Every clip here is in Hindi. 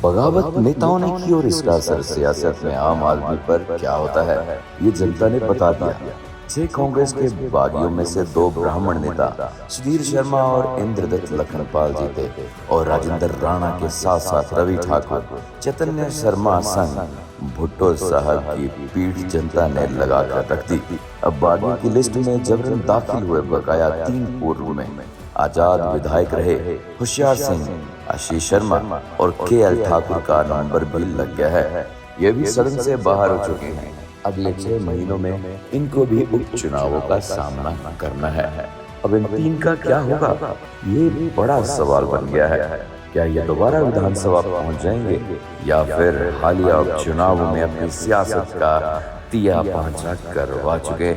बगावत नेताओं ने की और इसका असर सियासत में आम आदमी पर क्या होता है, ये जनता ने बता दिया। 6 कांग्रेस के बागियों में से 2 ब्राह्मण नेता सुधीर शर्मा और इंद्रदत्त लखनपाल जीते और राजेंद्र राणा के साथ साथ रवि ठाकुर, चैतन्य शर्मा संग भुट्टो साहब की पीठ जनता ने लगाकर रख दी। अब बागियों की लिस्ट में जबरन दाखिल हुए बकाया 3 पूर्व में आजाद विधायक रहे होशियार सिंह, आशीष शर्मा और KL ठाकुर का नंबर भी लग गया है। ये भी सदन से बाहर हो चुके हैं। अगले 6 महीनों में इनको भी उपचुनावों का सामना करना है। अब इन 3 का क्या होगा, ये बड़ा सवाल बन गया है। क्या ये दोबारा विधानसभा पहुंच जाएंगे या फिर हालिया उपचुनावों में अपनी सियासत का तिया पांचा करवा चुके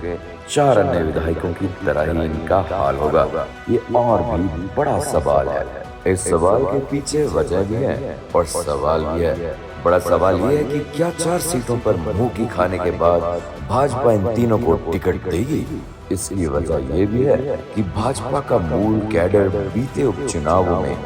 4 अन्य विधायकों की तरह ही इनका हाल होगा? ये और भी बड़ा सवाल है। इस सवाल के पीछे वजह भी है और सवाल भी है। बड़ा सवाल ये है कि क्या 4 सीटों पर मुंह की खाने के बाद भाजपा इन तीनों को टिकट देगी? इसकी वजह ये भी है कि भाजपा का मूल कैडर बीते उपचुनावों में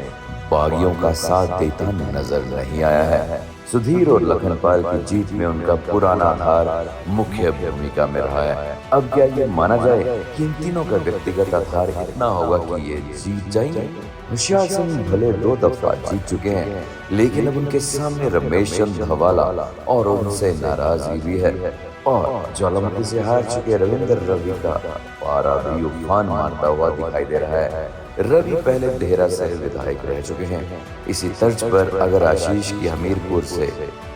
बागियों का साथ देता नजर नहीं आया है। सुधीर और लखनपाल की जीत में उनका पुराना आधार मुख्य भूमिका में रहा है। अब क्या ये माना जाए कि इन तीनों का व्यक्तिगत आधार इतना होगा कि ये जीत जाएंगे? होशियार सिंह भले 2 दफा जीत चुके हैं, लेकिन अब उनके सामने रमेश चंद्र हवाला और उनसे नाराजगी भी है। और ज्वालामुखी से हार चुके रवि का पारा भी उफान मारता हुआ दिखाई दे रहा है। रवि पहले देहरा से विधायक रह चुके हैं। इसी तर्ज पर अगर आशीष की हमीरपुर से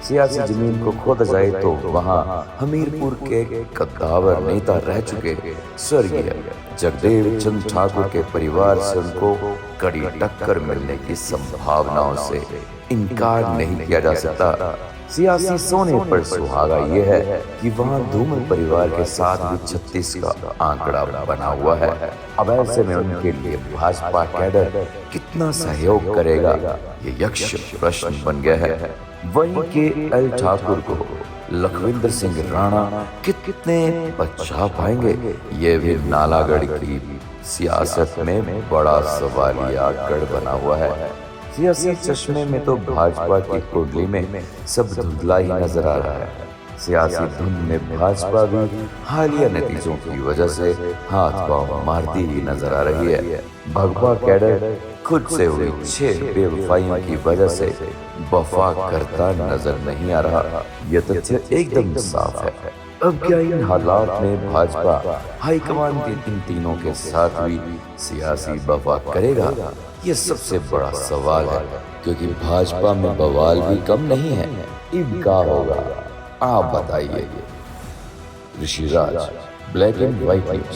सियासी जमीन को खोदा जाए तो वहां हमीरपुर के कद्दावर नेता रह चुके स्वर्गीय जगदेव चंद्र ठाकुर के परिवार से उनको कड़ी टक्कर मिलने की संभावनाओं से इनकार नहीं किया जा सकता। सियासी सोने पर सुहागा ये है कि वहां धूमल परिवार के साथ भी 36 का आंकड़ा बना हुआ है। अब ऐसे में उनके लिए भाजपा कैडर कितना सहयोग करेगा, ये यक्ष प्रश्न बन गया है। वहीं KL ठाकुर को लखविंदर सिंह राणा कितने बचा पाएंगे, ये भी नालागढ़ की सियासत में बड़ा सवालिया गढ़ बना हुआ है। सियासी चश्मे में तो भाजपा की कुंडली में सब धुंधला ही नजर आ रहा है। सियासी धुन में भाजपा भी हालिया नतीजों की वजह से हाथ पांव मारती ही नजर आ रही है। भगवा कैडर खुद से हुई 6 बेवफाइयों की वजह से वफा करता नजर नहीं आ रहा। यह तथ्य एकदम साफ है। अब क्या इन हालात में भाजपा हाईकमान इन तीनों के साथ भी सियासी वफा करेगा? ये सबसे बड़ा सवाल है, क्योंकि भाजपा में बवाल भी कम नहीं है। अब क्या होगा, आप बताइए। Rishiraj, black and white news.